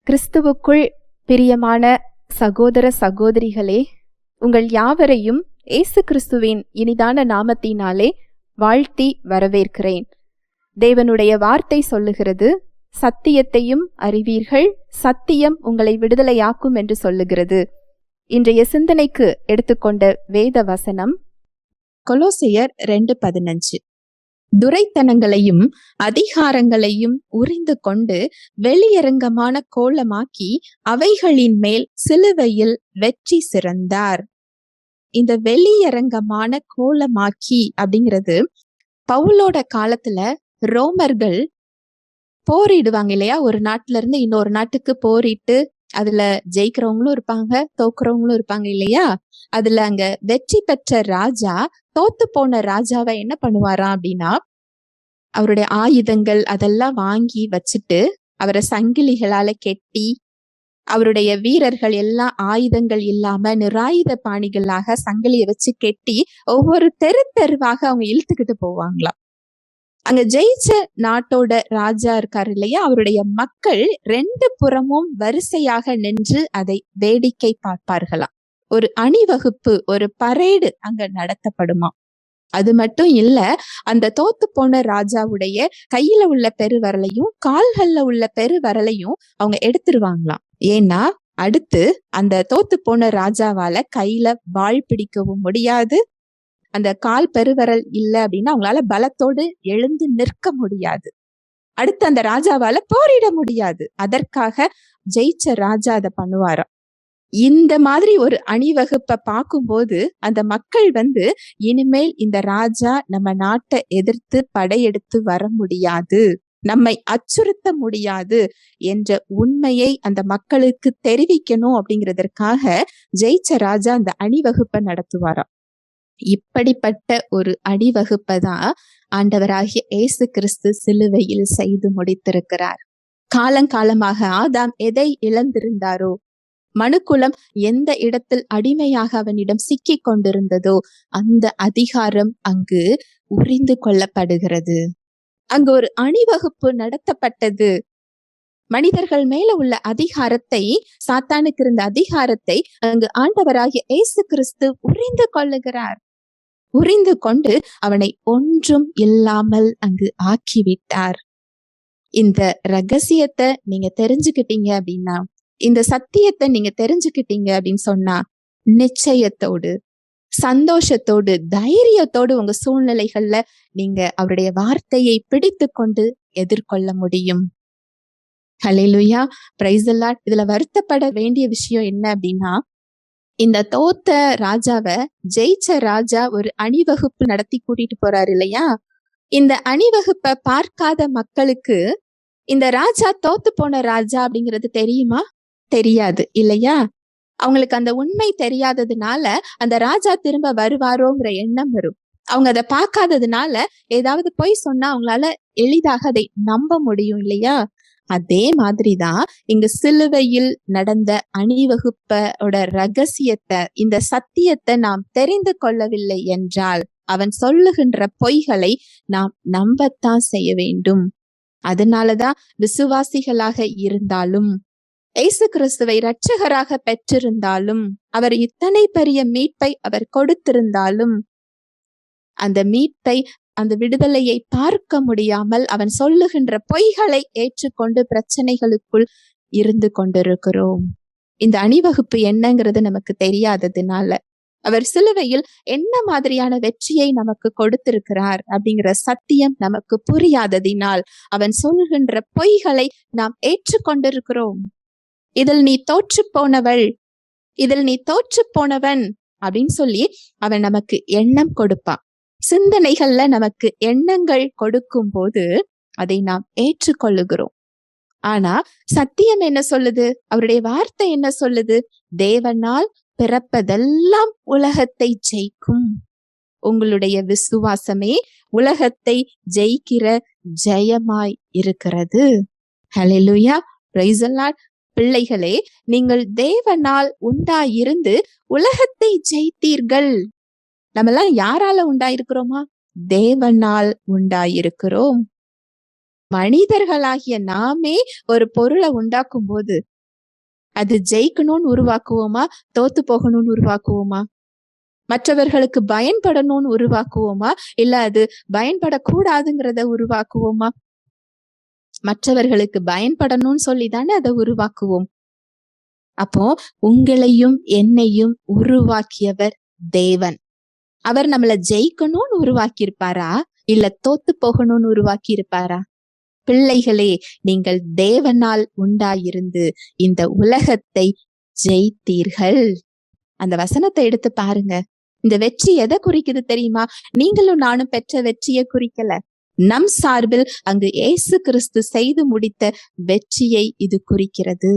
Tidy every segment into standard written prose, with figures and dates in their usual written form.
கிறிஸ்துவுக்குள் பிரியமான சகோதர சகோதரிகளே, உங்கள் யாவரையும் இயேசு கிறிஸ்துவின் இனிதான நாமத்தினாலே வாழ்த்தி வரவேற்கிறேன். தேவனுடைய வார்த்தை சொல்லுகிறது, சத்தியத்தையும் அறிவீர்கள், சத்தியம் உங்களை விடுதலையாக்கும் என்று சொல்லுகிறது. இன்றைய சிந்தனைக்கு எடுத்துக்கொண்ட வேத வசனம் கொலோசையர் 2:15. துரைத்தனங்களையும் அதிகாரங்களையும் உரிந்து கொண்டு வெளியரங்கமான கோலமாக்கி அவைகளின் மேல் சிலுவையில் வெற்றி சிறந்தார். இந்த வெளியரங்கமான கோலமாக்கி அப்படிங்கிறது பவுலோட காலத்துல ரோமர்கள் போரிடுவாங்க இல்லையா? ஒரு நாட்டுல இருந்து இன்னொரு நாட்டுக்கு போரிட்டு அதுல ஜெயிக்கிறவங்களும் இருப்பாங்க, தோக்குறவங்களும் இருப்பாங்க இல்லையா? அதுல அங்க வெற்றி பெற்ற ராஜா தோத்து போன ராஜாவை என்ன பண்ணுவாராம் அப்படின்னா, அவருடைய ஆயுதங்கள் அதெல்லாம் வாங்கி வச்சுட்டு அவரை சங்கிலிகளால கெட்டி, அவருடைய வீரர்கள் எல்லாம் ஆயுதங்கள் இல்லாம நிராயுத பாணிகளாக சங்கிலியை வச்சு கெட்டி ஒவ்வொரு தெருவாக அவங்க இழுத்துக்கிட்டு போவாங்களாம். அங்க ஜெயிச்ச நாட்டோட ராஜா இருக்காரு இல்லையா, அவருடைய மக்கள் 2 புறமும் வரிசையாக நின்று அதை வேடிக்கை பார்ப்பார்களாம். ஒரு அணிவகுப்பு, ஒரு பரேடு அங்க நடத்தப்படுமா. அது மட்டும் இல்ல, அந்த தோத்து போன ராஜாவுடைய கையில உள்ள பெருவரலையும் கால்கள்ல உள்ள பெருவரலையும் அவங்க எடுத்துருவாங்களாம். ஏன்னா அடுத்து அந்த தோத்து போன ராஜாவால கையில வாள் பிடிக்கவும் முடியாது, அந்த கால் பெருவரல் இல்ல அப்படின்னா அவங்களால பலத்தோடு எழுந்து நிற்க முடியாது, அடுத்து அந்த ராஜாவால போரிட முடியாது. அதற்காக ஜெயிச்ச ராஜா அதை பண்ணுவாராம். இந்த மாதிரி ஒரு அணிவகுப்பை பார்க்கும்போது அந்த மக்கள் இனிமேல் இந்த ராஜா நம்ம நாட்டை எதிர்த்து படையெடுத்து வர முடியாது, நம்மை அச்சுறுத்த முடியாது என்ற உண்மையை அந்த மக்களுக்கு தெரிவிக்கணும் அப்படிங்கிறதற்காக ஜெயிச்ச ராஜா அந்த அணிவகுப்பை நடத்துவாராம். இப்படிப்பட்ட ஒரு அணிவகுப்பை தான் ஆண்டவராகிய இயேசு கிறிஸ்து சிலுவையில் செய்து முடித்திருக்கிறார். காலங்காலமாக ஆதாம் எதை இழந்திருந்தாரோ, மனுக்குலம் எந்த இடத்தில் அடிமையாக அவனிடம் சிக்கிக் கொண்டிருந்ததோ அந்த அதிகாரம் அங்கு உரிந்து கொள்ளப்படுகிறது. அங்கு ஒரு அணிவகுப்பு நடத்தப்பட்டது. மனிதர்கள் மேல உள்ள அதிகாரத்தை, சாத்தானுக்கு இருந்த அதிகாரத்தை அங்கு ஆண்டவராகிய இயேசு கிறிஸ்து உரிந்து கொள்ளுகிறார். உரிந்து கொண்டு அவனை ஒன்றும் இல்லாமல் அங்கு ஆக்கிவிட்டார். இந்த ரகசியத்தை நீங்க தெரிஞ்சுக்கிட்டீங்க அப்படின்னா, இந்த சத்தியத்தை நீங்க தெரிஞ்சுக்கிட்டீங்க அப்படின்னு சொன்னா, நிச்சயத்தோடு, சந்தோஷத்தோடு, தைரியத்தோடு உங்க சூழ்நிலைகள்ல நீங்க அவருடைய வார்த்தையை பிடித்து கொண்டு எதிர்கொள்ள முடியும். ஹல்லேலூயா, பிரைஸ் தி லார்ட். இதுல வருத்தப்பட வேண்டிய விஷயம் என்ன அப்படின்னா, இந்த தோத்த ராஜாவை ஜெயிச்ச ராஜா ஒரு அணிவகுப்பு நடத்தி கூட்டிட்டு போறாரு இல்லையா? இந்த அணிவகுப்பை பார்க்காத மக்களுக்கு இந்த ராஜா தோத்து போன ராஜா அப்படிங்கிறது தெரியுமா? தெரியாது இல்லையா? அவங்களுக்கு அந்த உண்மை தெரியாததுனால அந்த ராஜா திரும்ப வருவாரோங்கிற எண்ணம் வரும். அவங்க அதை பார்க்காததுனால ஏதாவது பொய் சொன்னா அவங்களால எளிதாக அதை நம்ப முடியும் இல்லையா? அதே மாதிரிதான் இங்கு சிலுவையில் நடந்த அணிவகுப்போட ரகசியத்தை, இந்த சத்தியத்தை நாம் தெரிந்து கொள்ளவில்லை என்றால் அவன் சொல்லுகின்ற பொய்களை நாம் நம்பத்தான் செய்ய வேண்டும். அதனாலதான் விசுவாசிகளாக இருந்தாலும், இயேசு கிறிஸ்துவை இரட்சகராக பெற்றிருந்தாலும், அவர் இத்தனை பெரிய மீட்பை அவர் கொடுத்திருந்தாலும், அந்த மீட்பை, அந்த விடுதலையை பார்க்க முடியாமல் அவன் சொல்லுகின்ற பொய்களை ஏற்றுக்கொண்டு பிரச்சனைகளுக்குள் இருந்து கொண்டிருக்கிறோம். இந்த அணிவகுப்பு என்னங்கிறது நமக்கு தெரியாததுனால, அவர் சிலுவையில் என்ன மாதிரியான வெற்றியை நமக்கு கொடுத்திருக்கிறார் அப்படிங்கிற சத்தியம் நமக்கு புரியாததினால் அவன் சொல்லுகின்ற பொய்களை நாம் ஏற்றுக்கொண்டிருக்கிறோம். இதில் நீ தோற்று போனவள், இதில் நீ தோற்று போனவன் அப்படின்னு சொல்லி அவன் நமக்கு எண்ணம் கொடுப்பான். சிந்தனைகள்ல நமக்கு எண்ணங்கள் கொடுக்கும் போது அதை நாம் ஏற்றுக்கொள்ளுகிறோம். ஆனா சத்தியம் என்ன சொல்லுது? அவருடைய வார்த்தை என்ன சொல்லுது? தேவனால் பிறப்பதெல்லாம் உலகத்தை ஜெயிக்கும். உங்களுடைய விசுவாசமே உலகத்தை ஜெயிக்கிற ஜெயமாய் இருக்கிறது. ஹல்லேலூயா, பிரைஸ் தி லார்ட். பிள்ளைகளே, நீங்கள் தேவனால் உண்டாயிருந்து உலகத்தை ஜெயித்தீர்கள். நம்மெல்லாம் யாரால உண்டாயிருக்கிறோமா? தேவனால் உண்டாயிருக்கிறோம். மனிதர்களாகிய நாமே ஒரு பொருளை உண்டாக்கும் போது அது ஜெயிக்கணும்னு உருவாக்குவோமா, தோத்து போகணும்னு உருவாக்குவோமா? மற்றவர்களுக்கு பயன்படணும்னு உருவாக்குவோமா, இல்ல அது பயன்படக்கூடாதுங்கிறத உருவாக்குவோமா? மற்றவர்களுக்கு பயன்படணும்னு சொல்லிதானே அதை உருவாக்குவோம். அப்போ உங்களையும் என்னையும் உருவாக்கியவர் தேவன். அவர் நம்மள ஜெயிக்கணும்னு உருவாக்கி இருப்பாரா, இல்ல தோத்து போகணும்னு உருவாக்கி இருப்பாரா? பிள்ளைகளே, நீங்கள் தேவனால் உண்டாயிருந்து இந்த உலகத்தை ஜெயித்தீர்கள். அந்த வசனத்தை எடுத்து பாருங்க. இந்த வெற்றி எதை குறிக்குது தெரியுமா? நீங்களும் நானும் பெற்ற வெற்றியை குறிக்கல. நம் சார்பில் அங்கு இயேசு கிறிஸ்து செய்து முடித்த வெற்றியை இது குறிக்கிறது.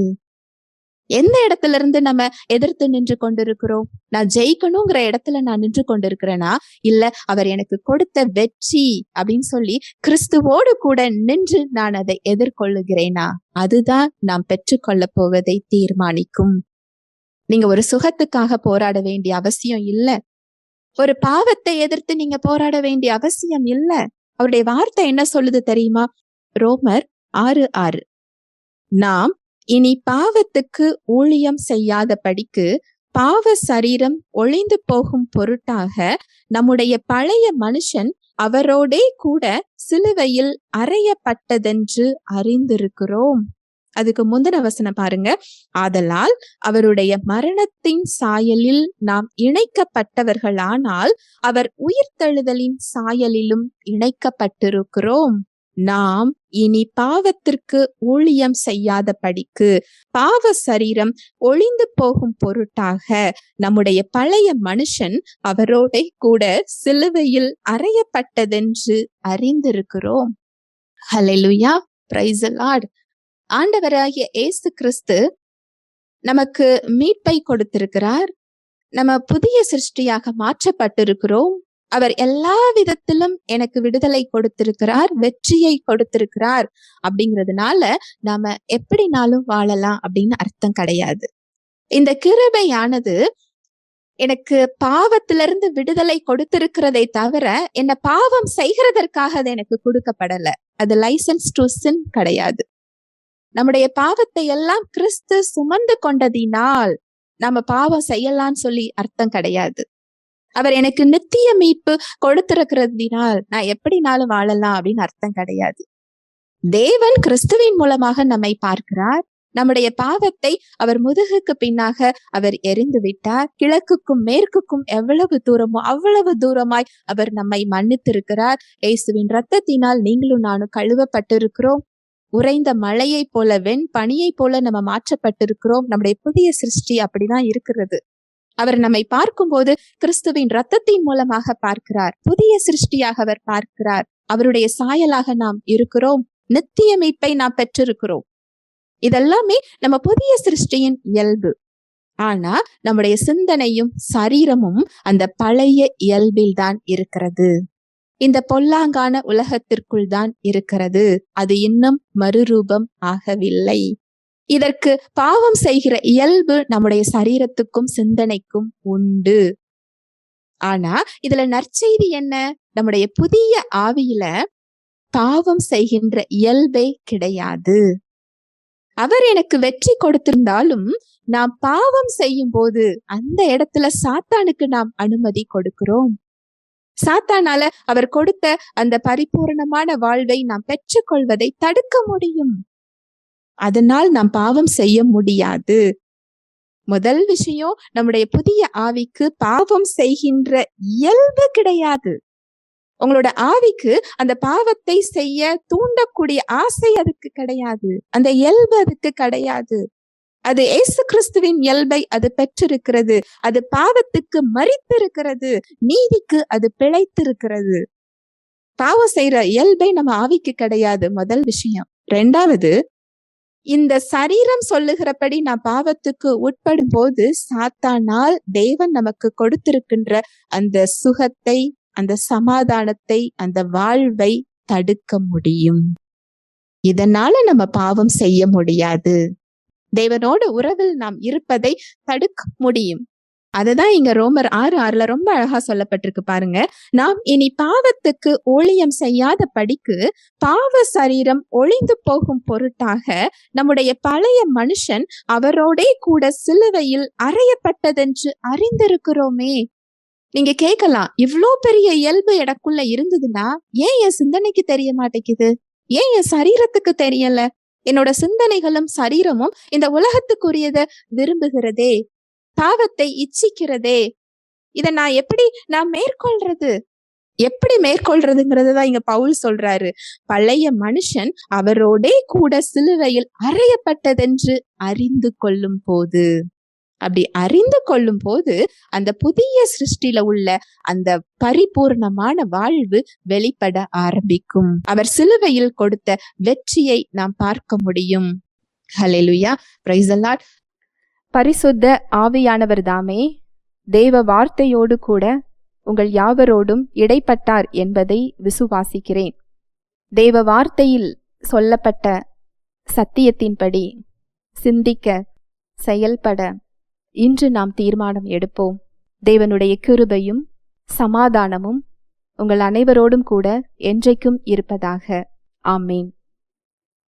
எந்த இடத்துல இருந்து நம்ம எதிர்த்து நின்று கொண்டிருக்கிறோம்? நான் ஜெயிக்கணுங்கிற இடத்துல நான் நின்று கொண்டிருக்கிறேனா, இல்ல அவர் எனக்கு கொடுத்த வெற்றி அப்படின்னு சொல்லி கிறிஸ்துவோடு கூட நின்று நான் அதை எதிர்கொள்ளுகிறேனா? அதுதான் நாம் பெற்றுக்கொள்ள போவதை தீர்மானிக்கும். நீங்க ஒரு சுகத்துக்காக போராட வேண்டிய அவசியம் இல்ல. ஒரு பாவத்தை எதிர்த்து நீங்க போராட வேண்டிய அவசியம் இல்ல. அவருடைய வார்த்தை என்ன சொல்லுது தெரியுமா? ரோமர் 6:6. நாம் இனி பாவத்துக்கு ஊழியம் செய்யாதபடிக்கு பாவ சரீரம் ஒழிந்து போகும் பொருட்டாக நம்முடைய பழைய மனுஷன் அவரோடே கூட சிலுவையில் அறையப்பட்டதென்று அறிந்திருக்கிறோம். அதுக்கு முந்தின வசனம் பாருங்க. ஆதலால் அவருடைய மரணத்தின் சாயலில் நாம் இணைக்கப்பட்டவர்களானால் அவர் உயிர்த்தெழுதலின் சாயலிலும் இணைக்கப்பட்டிருக்கிறோம். நாம் இனி பாவத்திற்கு ஊழியம் செய்யாதபடிக்கு பாவ சரீரம் ஒழிந்து போகும் பொருட்டாக நம்முடைய பழைய மனுஷன் அவரோட கூட சிலுவையில் அறையப்பட்டதென்று அறிந்திருக்கிறோம். ஹல்லேலூயா, பிரைஸ் தி லார்ட். ஆண்டவராகிய இயேசு கிறிஸ்து நமக்கு மீட்பை கொடுத்திருக்கிறார். நம்ம புதிய சிருஷ்டியாக மாற்றப்பட்டிருக்கிறோம். அவர் எல்லா விதத்திலும் எனக்கு விடுதலை கொடுத்திருக்கிறார், வெற்றியை கொடுத்திருக்கிறார். அப்படிங்கிறதுனால நாம எப்படினாலும் வாழலாம் அப்படின்னு அர்த்தம் கிடையாது. இந்த கிருபையானது எனக்கு பாவத்திலிருந்து விடுதலை கொடுத்திருக்கிறதை தவிர என்ன பாவம் செய்கிறதற்காக அது எனக்கு கொடுக்கப்படல. அது லைசன்ஸ் டு சின் கிடையாது. நம்முடைய பாவத்தை எல்லாம் கிறிஸ்து சுமந்து கொண்டதினால் நாம பாவம் செய்யலாம்னு சொல்லி அர்த்தம் கிடையாது. அவர் எனக்கு நித்திய மீட்பு கொடுத்திருக்கிறதினால் நான் எப்படினாலும் வாழலாம் அப்படின்னு அர்த்தம் கிடையாது. தேவன் கிறிஸ்துவின் மூலமாக நம்மை பார்க்கிறார். நம்முடைய பாவத்தை அவர் முதுகுக்கு பின்னாக அவர் எறிந்து விட்டார். கிழக்குக்கும் மேற்குக்கும் எவ்வளவு தூரமோ அவ்வளவு தூரமாய் அவர் நம்மை மன்னித்திருக்கிறார். இயேசுவின் இரத்தத்தினால் நீங்களும் நானும் கழுவப்பட்டிருக்கிறோம். உறைந்த மழையை போல வெண் பனியை போல நம்ம மாற்றப்பட்டிருக்கிறோம். நம்முடைய புதிய சிருஷ்டி அப்படிதான் இருக்கிறது. அவர் நம்மை பார்க்கும்போது கிறிஸ்துவின் இரத்தத்தின் மூலமாக பார்க்கிறார். புதிய சிருஷ்டியாக அவர் பார்க்கிறார். அவருடைய சாயலாக நாம் இருக்கிறோம். நித்திய மீட்பை நாம் பெற்றிருக்கிறோம். இதெல்லாமே நம்ம புதிய சிருஷ்டியின் இயல்பு. ஆனா நம்முடைய சிந்தனையும் சரீரமும் அந்த பழைய இயல்பில் தான் இருக்கிறது. இந்த பொல்லாங்கான உலகத்திற்குள் தான் இருக்கிறது. அது இன்னும் மறுரூபம் ஆகவில்லை. இதற்கு பாவம் செய்கிற இயல்பு நம்முடைய சரீரத்துக்கும் சிந்தனைக்கும் உண்டு. ஆனா இதுல நற்செய்தி என்ன? நம்முடைய புதிய ஆவியில பாவம் செய்கின்ற இயல்பே கிடையாது. அவர் எனக்கு வெற்றி கொடுத்திருந்தாலும் நாம் பாவம் செய்யும் போது அந்த இடத்துல சாத்தானுக்கு நாம் அனுமதி கொடுக்கிறோம். சாத்தானால அவர் கொடுத்த அந்த பரிபூரணமான வாழ்வை நாம் பெற்றுக்கொள்வதை தடுக்க முடியும். அதனால் நாம் பாவம் செய்ய முடியாது. முதல் விஷயம், நம்முடைய புதிய ஆவிக்கு பாவம் செய்கின்ற இயல்பு கிடையாது. உங்களோட ஆவிக்கு அந்த பாவத்தை செய்ய தூண்டக்கூடிய ஆசை அதுக்கு கிடையாது. அந்த இயல்பு அதுக்கு கிடையாது. அது இயேசு கிறிஸ்துவின் இயல்பை அது பெற்றிருக்கிறது. அது பாவத்துக்கு மரித்திருக்கிறது. நீதிக்கு அது பிழைத்திருக்கிறது. பாவம் செய்யற இயல்பை நம்ம ஆவிக்கு கிடையாது. முதல் விஷயம். இரண்டாவது, இந்த சரீரம் சொல்லுகிறபடி நான் பாவத்துக்கு உட்படும் போது சாத்தானால் தேவன் நமக்கு கொடுத்திருக்கின்ற அந்த சுகத்தை, அந்த சமாதானத்தை, அந்த வாழ்வை தடுக்க முடியும். இதனால நம்ம பாவம் செய்ய முடியாது. தேவனோட உறவில் நாம் இருப்பதை தடுக்க முடியும். அதுதான் இங்க ரோமர் 6:6 ரொம்ப அழகா சொல்லப்பட்டிருக்கு பாருங்க. நாம் இனி பாவத்துக்கு ஊழியம் செய்யாத படிக்கு பாவ சரீரம் ஒழிந்து போகும் பொருட்டாக நம்முடைய பழைய மனுஷன் அவரோடே கூட சிலுவையில் அறையப்பட்டதென்று அறிந்திருக்கிறோமே. நீங்க கேட்கலாம், இவ்ளோ பெரிய இயல்பு எனக்குள்ள இருந்ததுன்னா ஏன் என் சிந்தனைக்கு தெரிய மாட்டேங்குது? ஏன் என் சரீரத்துக்கு தெரியல? என்னோட சிந்தனைகளும் சரீரமும் இந்த உலகத்துக்குரியத விரும்புகிறதே, பாவத்தை இச்சிக்கிறதே. இதை நான் மேற்கொள்றது? எப்படி மேற்கொள்றதுங்கிறதுதான் இங்க பவுல் சொல்றாரு. பழைய மனுஷன் அவரோடே கூட சிலுவையில் அறையப்பட்டதென்று அறிந்து கொள்ளும் போது, அப்படி அறிந்து கொள்ளும் போது அந்த புதிய சிருஷ்டில உள்ள அந்த பரிபூர்ணமான வாழ்வு வெளிப்பட ஆரம்பிக்கும். அவர் சிலுவையில் கொடுத்த வெற்றியை நாம் பார்க்க முடியும். ஹல்லேலூயா, பிரைஸ் தி லார்ட். பரிசுத்த ஆவியானவர் தாமே தேவ வார்த்தையோடு கூட உங்கள் யாவரோடும் இடைப்பட்டார் என்பதை விசுவாசிக்கிறேன். தேவ வார்த்தையில் சொல்லப்பட்ட சத்தியத்தின்படி சிந்திக்க, செயல்பட இன்று நாம் தீர்மானம் எடுப்போம். தேவனுடைய கிருபையும் சமாதானமும் உங்கள் அனைவரோடும் கூட என்றைக்கும் இருப்பதாக. ஆமேன்.